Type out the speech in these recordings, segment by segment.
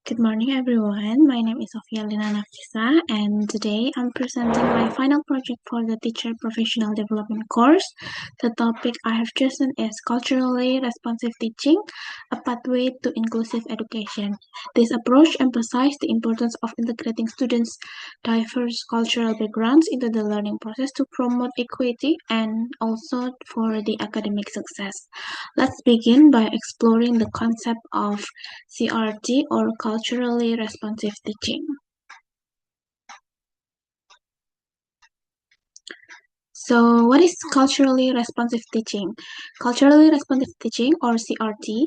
Good morning, everyone. My name is Sofia Lina Nafisa, and today I'm presenting my final project for the Teacher Professional Development course. The topic I have chosen is Culturally Responsive Teaching, a Pathway to Inclusive Education. This approach emphasizes the importance of integrating students' diverse cultural backgrounds into the learning process to promote equity and also for the academic success. Let's begin by exploring the concept of CRT or culturally responsive teaching. So, what is culturally responsive teaching? Culturally responsive teaching or CRT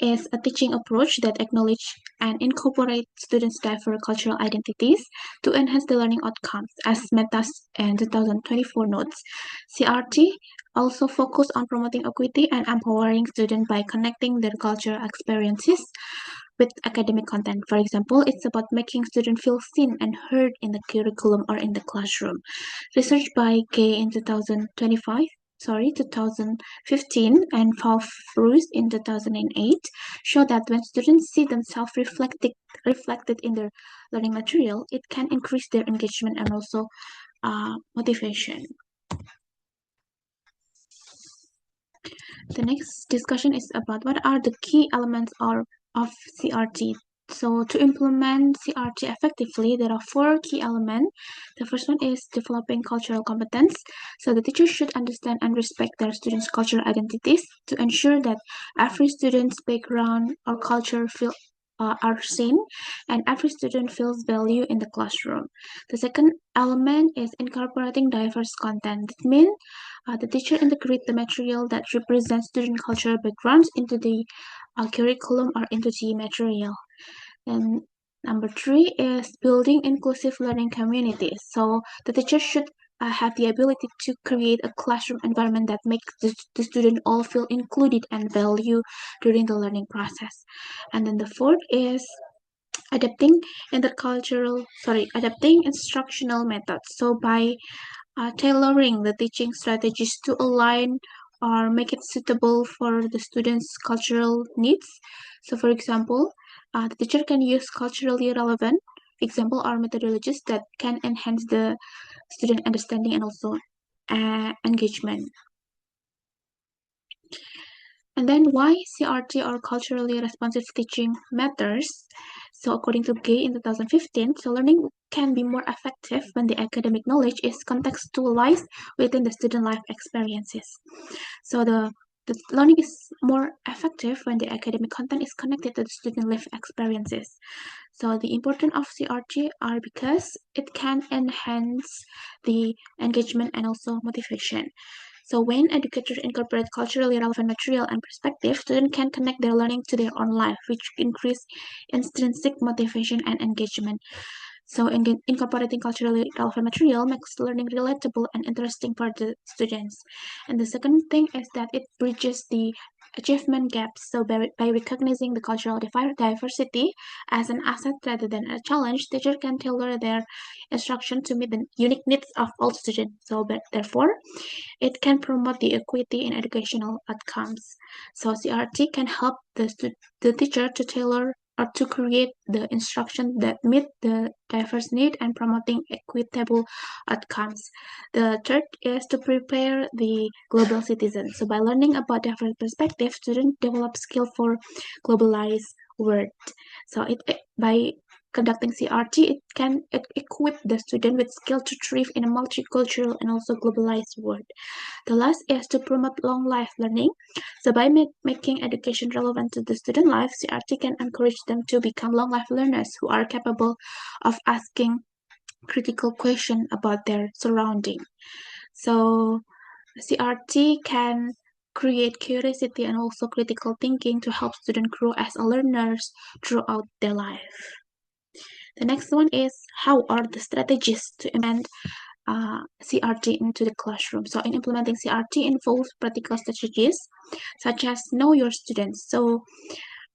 is a teaching approach that acknowledges and incorporates students' diverse cultural identities to enhance the learning outcomes, as Metas in 2024 notes. CRT also focus on promoting equity and empowering students by connecting their cultural experiences with academic content. For example, it's about making students feel seen and heard in the curriculum or in the classroom. Research by Gay in 2015 and Fauf-Ruiz in 2008 show that when students see themselves reflected in their learning material, it can increase their engagement and also motivation. The next discussion is about what are the key elements of CRT. So to implement CRT effectively, there are four key elements. The first one is developing cultural competence. So the teacher should understand and respect their students' cultural identities to ensure that every student's background or culture are seen and every student feels value in the classroom. The second element is incorporating diverse content. It means the teacher integrates the material that represents student cultural backgrounds into the curriculum or into the material. And number three is building inclusive learning communities. So the teacher should have the ability to create a classroom environment that makes the student all feel included and valued during the learning process. And then the fourth is adapting adapting instructional methods. So by tailoring the teaching strategies to align or make it suitable for the students' cultural needs. So, for example, the teacher can use culturally relevant example or methodologies that can enhance the student understanding and also engagement. And then why CRT or culturally responsive teaching matters. So according to Gay in 2015, so learning can be more effective when the academic knowledge is contextualized within the student life experiences. So the learning is more effective when the academic content is connected to the student life experiences. So the importance of CRT are because it can enhance the engagement and also motivation. So when educators incorporate culturally relevant material and perspective, students can connect their learning to their own life, which increase intrinsic motivation and engagement. So incorporating culturally relevant material makes learning relatable and interesting for the students. And the second thing is that it bridges the achievement gaps. So by recognizing the cultural diversity as an asset rather than a challenge, teachers can tailor their instruction to meet the unique needs of all students. So therefore, it can promote the equity in educational outcomes. So CRT can help the teacher to tailor or to create the instruction that meet the diverse need and promoting equitable outcomes. The third is to prepare the global citizen. So by learning about diverse perspectives, students develop skill for globalized world. So by conducting CRT, it can equip the student with skill to thrive in a multicultural and also globalized world. The last is to promote long life learning. So by making education relevant to the student life, CRT can encourage them to become long life learners who are capable of asking critical questions about their surrounding. So CRT can create curiosity and also critical thinking to help students grow as learners throughout their life. The next one is how are the strategies to implement CRT into the classroom. So in implementing CRT involves practical strategies such as know your students. So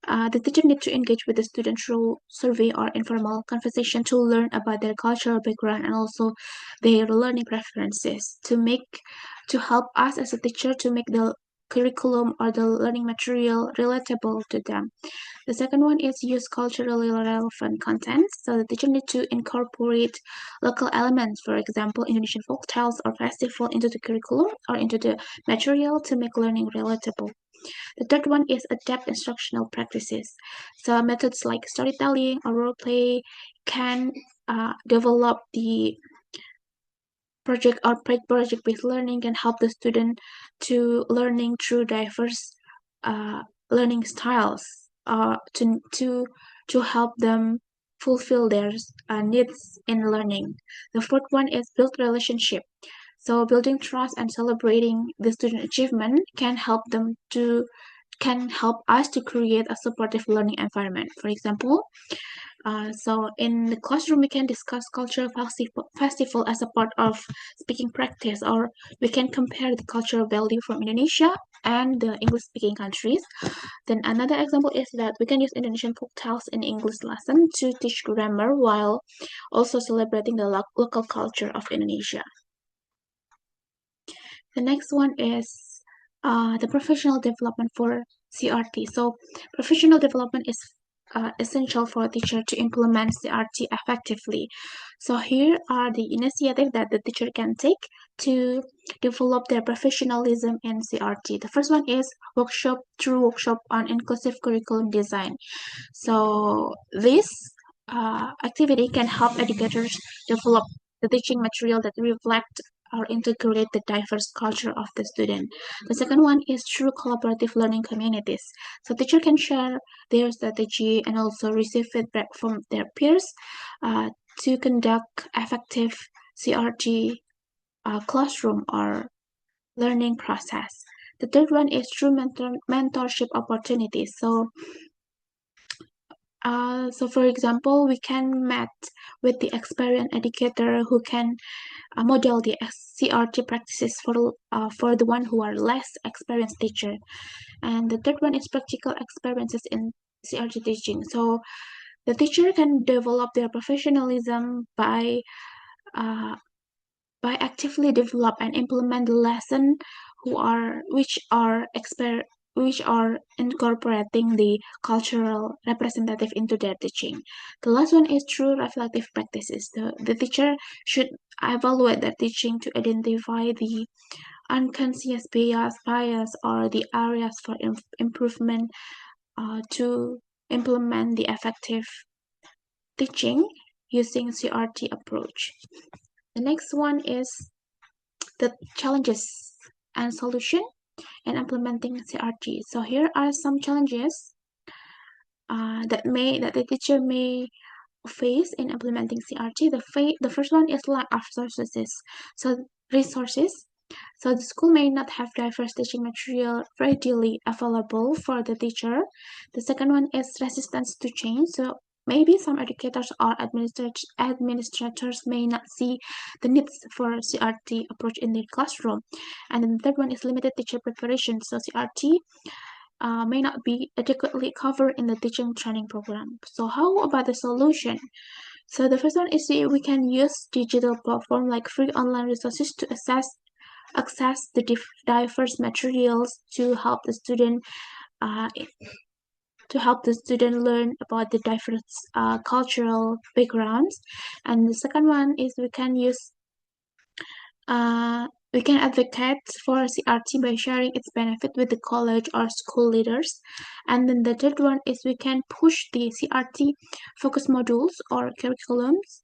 the teacher needs to engage with the student through survey or informal conversation to learn about their cultural background and also their learning preferences to help us as a teacher to make the curriculum or the learning material relatable to them. The second one is use culturally relevant content. So the teacher need to incorporate local elements, for example, Indonesian folk tales or festival into the curriculum or into the material to make learning relatable. The third one is adapt instructional practices. So methods like storytelling or role play can develop the project-based learning can help the student to learning through diverse learning styles to help them fulfill their needs in learning. The fourth one is build relationship. So building trust and celebrating the student achievement can help us to create a supportive learning environment. For example, so in the classroom, we can discuss cultural festival as a part of speaking practice, or we can compare the cultural value from Indonesia and the English-speaking countries. Then another example is that we can use Indonesian folk tales in English lesson to teach grammar while also celebrating the local culture of Indonesia. The next one is the professional development for CRT. So professional development is essential for a teacher to implement CRT effectively. So here are the initiatives that the teacher can take to develop their professionalism in CRT. The first one is workshop on inclusive curriculum design. So this activity can help educators develop the teaching material that reflect or integrate the diverse culture of the student. The second one is through collaborative learning communities. So teacher can share their strategy and also receive feedback from their peers to conduct effective CRT classroom or learning process. The third one is through mentorship opportunities. So for example, we can meet with the experienced educator who can model the CRT practices for the one who are less experienced teacher. And the third one is practical experiences in CRT teaching. So the teacher can develop their professionalism uh, by actively develop and implement the lesson which are incorporating the cultural representative into their teaching. The last one is through reflective practices. The teacher should evaluate their teaching to identify the unconscious bias or the areas for improvement to implement the effective teaching using CRT approach. The next one is the challenges and solution in implementing CRT. So here are some challenges that the teacher may face in implementing CRT. The first one is lack of resources. Resources. So the school may not have diverse teaching material readily available for the teacher. The second one is resistance to change. So maybe some educators or administrators may not see the needs for CRT approach in their classroom. And then the third one is limited teacher preparation. So CRT may not be adequately covered in the teaching training program. So how about the solution? So the first one is we can use digital platform like free online resources to access the diverse materials uh, to help the student learn about the diverse cultural backgrounds. And the second one is we can advocate for CRT by sharing its benefit with the college or school leaders. And then the third one is we can push the CRT focus modules or curriculums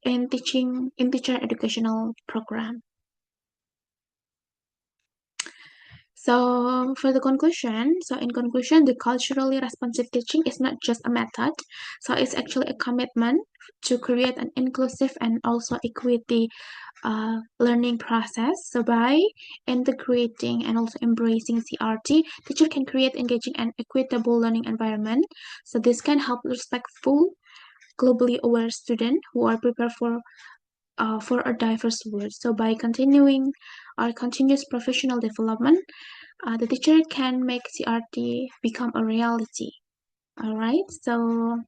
in teacher educational program. So in conclusion, the culturally responsive teaching is not just a method, so it's actually a commitment to create an inclusive and also equity learning process. So by integrating and also embracing CRT, teacher can create engaging and equitable learning environment. So this can help respectful, globally aware students who are prepared for a diverse world. So by continuing our continuous professional development, the teacher can make CRT become a reality. All right, so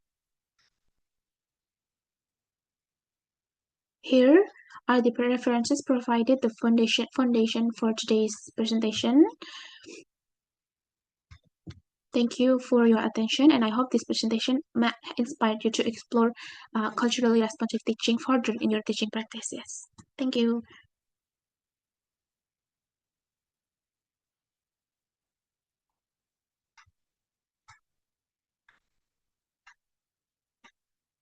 here are the references provided the foundation for today's presentation. Thank you for your attention, and I hope this presentation inspired you to explore culturally responsive teaching further in your teaching practices. Thank you.